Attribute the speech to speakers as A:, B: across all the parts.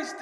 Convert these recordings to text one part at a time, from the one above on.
A: It's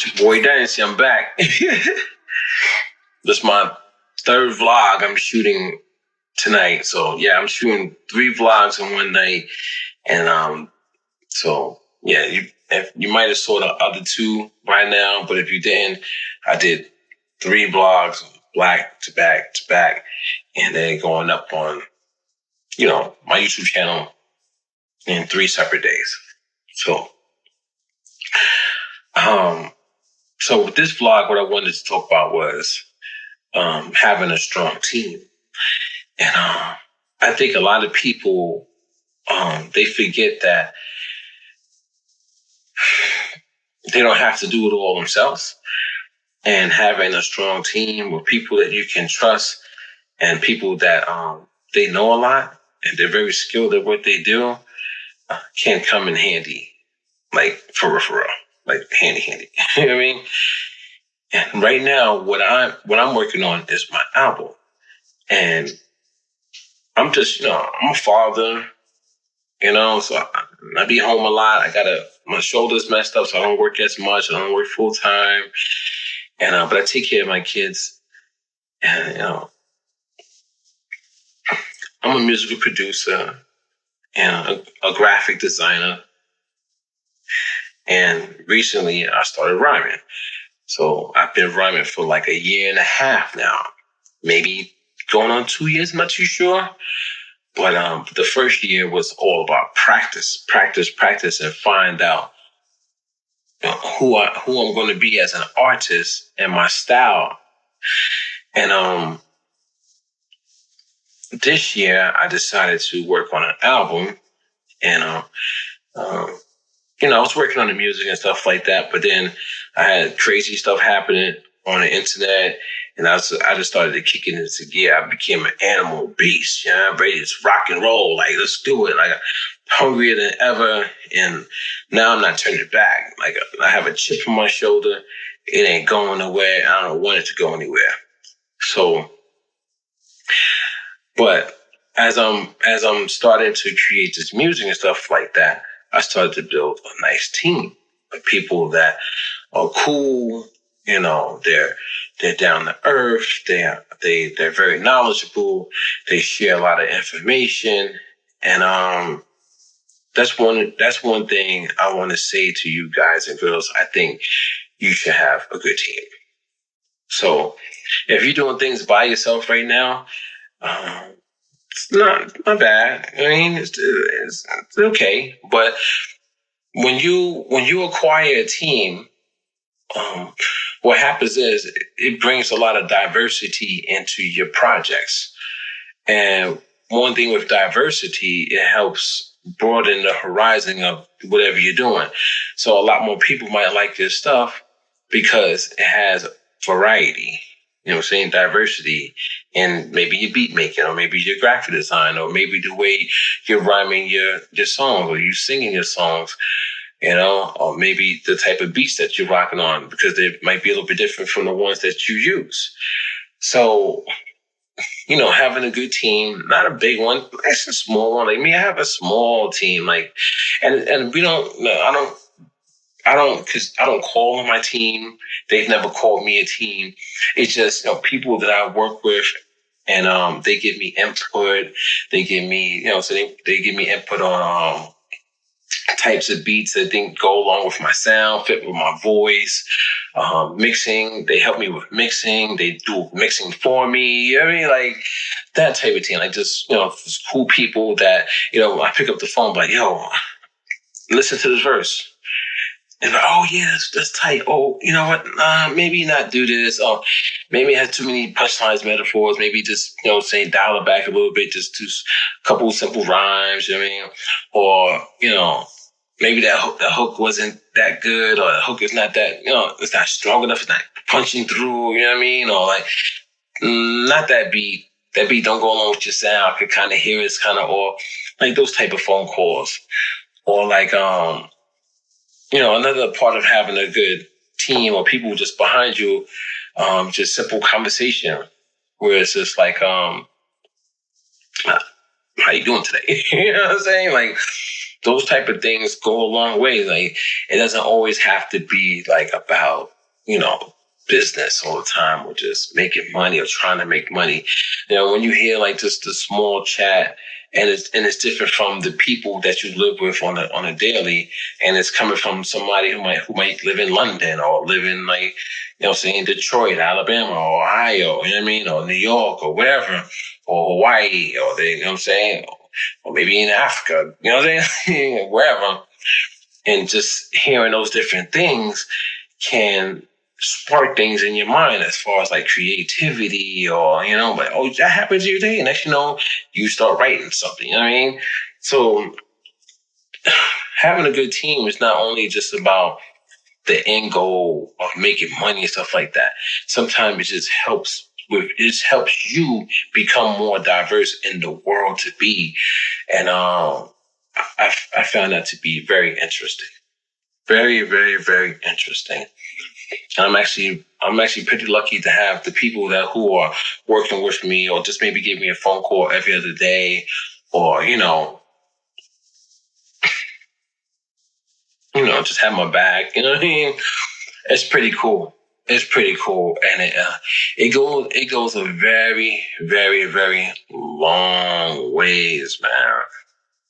A: your boy Dynasty, I'm back. This is my third vlog I'm shooting tonight. So yeah, I'm shooting 3 vlogs in one night. And so yeah, you might have saw the other 2 by now, but if you didn't, I did 3 vlogs back to back to back, and then going up on, my YouTube channel in 3 separate days. So with this vlog, what I wanted to talk about was having a strong team. And I think a lot of people, they forget that they don't have to do it all themselves. And having a strong team with people that you can trust and people that they know a lot and they're very skilled at what they do can come in handy, like for real, like handy. You know what I mean? And right now, what I'm working on is my album, and I'm just, I'm a father, so I be home a lot. My shoulder's messed up, so I don't work as much. I don't work full time, and but I take care of my kids, and I'm a musical producer and a graphic designer, and recently I started rhyming. So I've been rhyming for like 1.5 years now, maybe going on 2 years. I'm not too sure. But the first year was all about practice, and find out who I'm going to be as an artist and my style. And this year I decided to work on an album, and I was working on the music and stuff like that, but then I had crazy stuff happening on the internet, and I just started to kick it into gear. I became an animal beast. I'm ready to rock and roll. Like, let's do it. Like, hungrier than ever, and now I'm not turning back. Like, I have a chip on my shoulder. It ain't going nowhere. I don't want it to go anywhere. So, but as I'm starting to create this music and stuff like that, I started to build a nice team of people that are cool. They're down to earth. They're very knowledgeable. They share a lot of information, and that's one thing I want to say to you guys and girls. I think you should have a good team. So if you're doing things by yourself right now, it's not bad. I mean, it's okay. But when you acquire a team, what happens is it brings a lot of diversity into your projects. And one thing with diversity, it helps broaden the horizon of whatever you're doing. So a lot more people might like your stuff because it has variety. Diversity in maybe your beat making, or maybe your graphic design, or maybe the way you're rhyming your songs, or you singing your songs, or maybe the type of beats that you're rocking on, because they might be a little bit different from the ones that you use. So, having a good team, not a big one, it's a small one. Like me, I have a small team, and we don't, because I don't call them my team. They've never called me a team. It's just, people that I work with, and they give me input. They give me, they give me input on types of beats that go along with my sound, fit with my voice. Mixing, they help me with mixing. They do mixing for me. You know what I mean? Like that type of team. Like just, just cool people that, I pick up the phone, like, yo, listen to this verse. And like, oh yeah, that's tight. Oh, you know what? Maybe not do this. Or maybe it has too many punchlines, metaphors. Maybe just, say dial it back a little bit. Just do a couple simple rhymes. You know what I mean? Or, maybe the hook wasn't that good, or the hook is not that, it's not strong enough. It's not punching through. You know what I mean? Or like, not that beat. That beat don't go along with your sound. I could kind of hear it's kind of, or like those type of phone calls. Or like, another part of having a good team or people just behind you, just simple conversation where it's just like, how you doing today? You know what I'm saying? Like, those type of things go a long way. Like, it doesn't always have to be like about, business all the time, or just making money or trying to make money. When you hear like just the small chat, and it's different from the people that you live with on a daily, and it's coming from somebody who might live in London, or live in, like, say, in Detroit, Alabama, or Ohio, or New York, or wherever, or Hawaii, or or maybe in Africa, wherever. And just hearing those different things can spark things in your mind, as far as like creativity, or, like, oh, that happens to your day. And next, you start writing something, So having a good team is not only just about the end goal of making money and stuff like that. Sometimes it just helps you become more diverse in the world to be. And I found that to be very interesting. Very, very, very interesting. And I'm actually pretty lucky to have the people who are working with me, or just maybe give me a phone call every other day, or, just have my back. You know what I mean? It's pretty cool. It's pretty cool. And it goes a very, very, very long ways, man.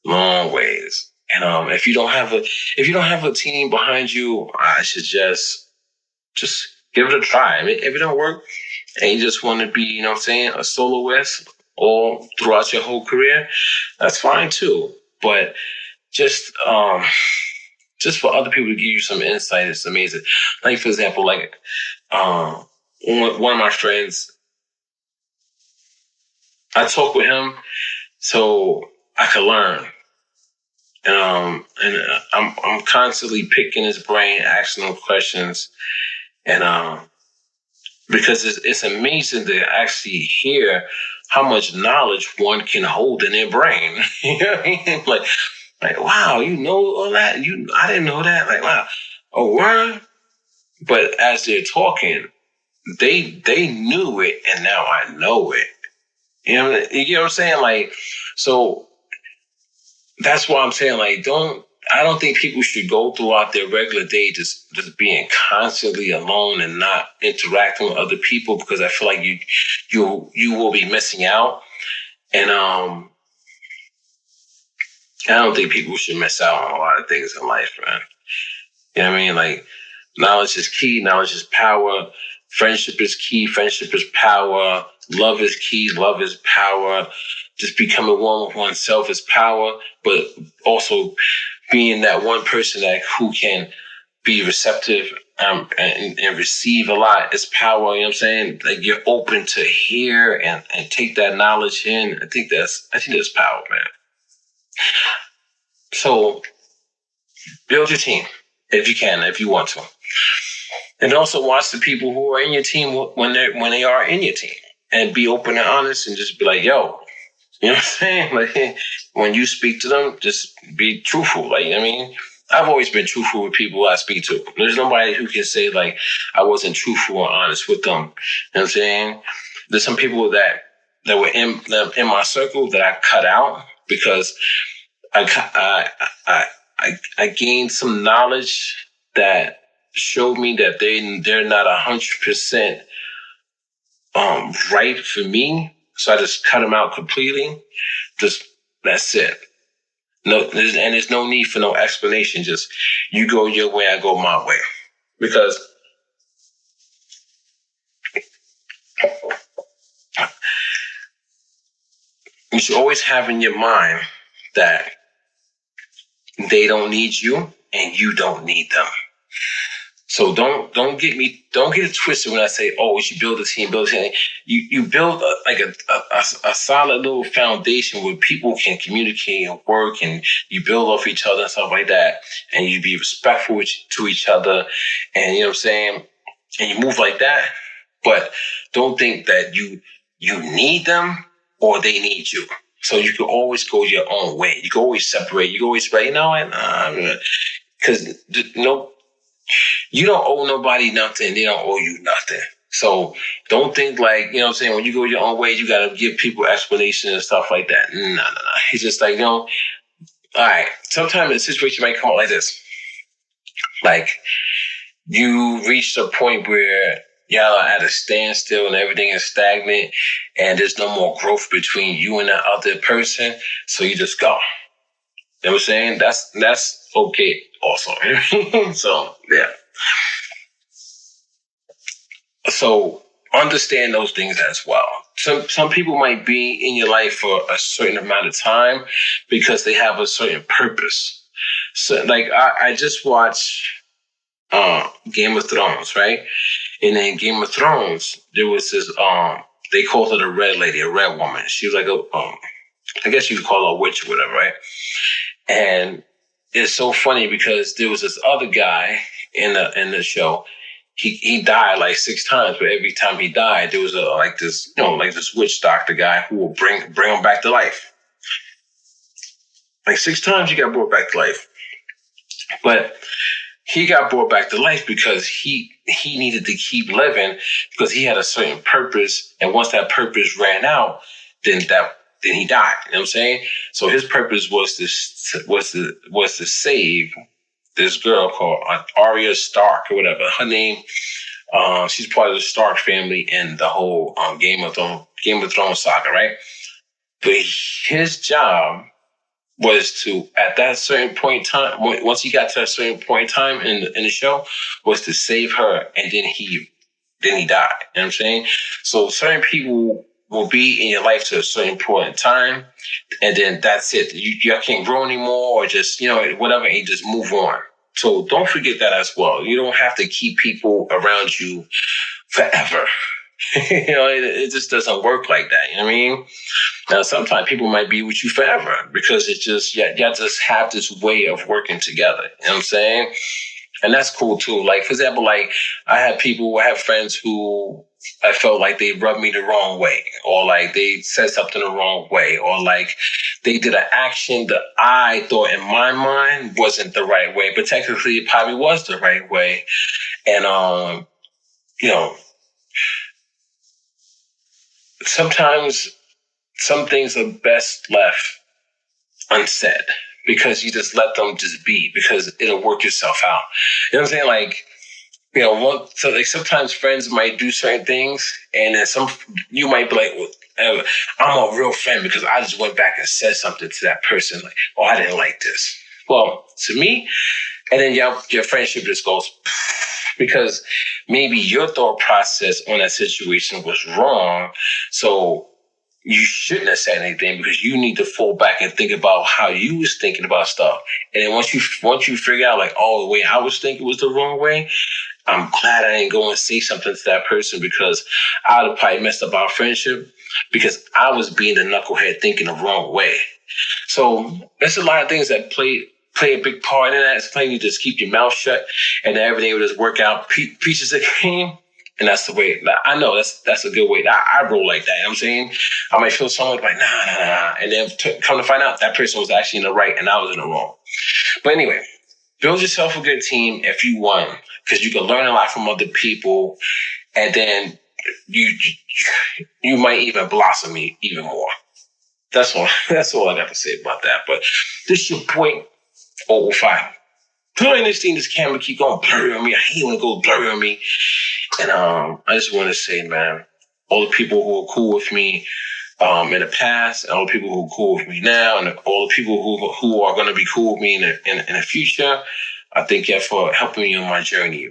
A: Long ways. And if you don't have a team behind you, I should just give it a try. I mean, if it don't work and you just want to be, a soloist all throughout your whole career, that's fine too. But just for other people to give you some insight, it's amazing. Like, for example, like one of my friends, I talk with him so I could learn. And I'm constantly picking his brain, asking him questions, and because it's amazing to actually hear how much knowledge one can hold in their brain. You know what I mean? Like, wow, you know all that? I didn't know that. Like, wow, oh, word. But as they're talking, they knew it, and now I know it. You know what I'm saying? Like, so that's why I'm saying, like, I don't think people should go throughout their regular day just being constantly alone and not interacting with other people, because I feel like you will be missing out. And I don't think people should miss out on a lot of things in life, man. You know what I mean? Like, knowledge is key. Knowledge is power. Friendship is key. Friendship is power. Love is key. Love is power. Just becoming one with oneself is power. But also being that one person who can be receptive and receive a lot is power. You know what I'm saying? Like, you're open to hear and take that knowledge in. I think that's power, man. So build your team if you can, if you want to. And also watch the people who are in your team when they are in your team, and be open and honest, and just be like, yo, you know what I'm saying? Like, when you speak to them, just be truthful. Like, I mean, I've always been truthful with people I speak to. There's nobody who can say, like, I wasn't truthful or honest with them. You know what I'm saying? There's some people that were in my circle that I cut out, because I gained some knowledge that showed me that they're not 100% right for me. So I just cut them out completely. That's it. No, there's no need for no explanation. Just, you go your way, I go my way. Because you should always have in your mind that they don't need you and you don't need them. So don't get it twisted when I say, oh, we should build a team, You build a solid little foundation where people can communicate and work, and you build off each other and stuff like that. And you be respectful to each other, and you know what I'm saying? And you move like that. But don't think that you need them or they need you. So you can always go your own way. You can always separate. You can always say, you know what? Because you don't owe nobody nothing. They don't owe you nothing. So don't think like, you know what I'm saying, when you go your own way, you got to give people explanations and stuff like that. No. It's just like, All right. Sometimes the situation might come out like this. Like, you reach a point where y'all are at a standstill and everything is stagnant and there's no more growth between you and the other person. So you just go. You know what I'm saying? That's okay also. So, yeah. So understand those things as well. Some people might be in your life for a certain amount of time because they have a certain purpose. So like I just watched Game of Thrones, right? And in Game of Thrones, there was this they called her the red lady, a red woman. She was like I guess you could call her a witch or whatever, right? And it's so funny because there was this other guy in the show. He died like 6 times, but every time he died, there was this witch doctor guy who will bring him back to life. Like 6 times he got brought back to life. But he got brought back to life because he needed to keep living because he had a certain purpose. And once that purpose ran out, then he died. You know what I'm saying? So his purpose was to save this girl called Arya Stark or whatever. Her name, she's part of the Stark family in the whole Game of Thrones saga, right? But his job was to, at that certain point in time, once he got to a certain point in time in the show, was to save her, and then he died. You know what I'm saying? So certain people will be in your life to a certain point in time, and then that's it. You can't grow anymore, or just, whatever, and you just move on. So don't forget that as well. You don't have to keep people around you forever. It just doesn't work like that. You know what I mean? Now, sometimes people might be with you forever because it's just, y'all just have this way of working together. You know what I'm saying? And that's cool too. Like, for example, like I have friends who I felt like they rubbed me the wrong way, or like they said something the wrong way, or like they did an action that I thought in my mind wasn't the right way, but technically it probably was the right way. And, sometimes some things are best left unsaid because you just let them just be because it'll work itself out. You know what I'm saying? Like, so like sometimes friends might do certain things, and then you might be like, well, I'm a real friend because I just went back and said something to that person, like, oh, I didn't like this. Well, to me, and then your friendship just goes because maybe your thought process on that situation was wrong. So you shouldn't have said anything because you need to fall back and think about how you was thinking about stuff. And then once you figure out like, oh, the way I was thinking was the wrong way, I'm glad I didn't go and say something to that person because I would have probably messed up our friendship because I was being the knucklehead thinking the wrong way. So there's a lot of things that play a big part in that. It's playing you just keep your mouth shut and then everything will just work out. Peaches of cream. And that's the way. I know that's a good way. I roll like that. You know what I'm saying? I might feel someone like, nah. And then come to find out that person was actually in the right and I was in the wrong. But anyway, build yourself a good team if you want, because you can learn a lot from other people. And then you might even blossom even more. That's all I got to say about that. But this is your point, oO5. Putting this thing, this camera keep going blurry on me. I hate when it goes blurry on me. And I just want to say, man, all the people who are cool with me in the past, and all the people who are cool with me now, and all the people who are going to be cool with me in the future, I thank you for helping me on my journey.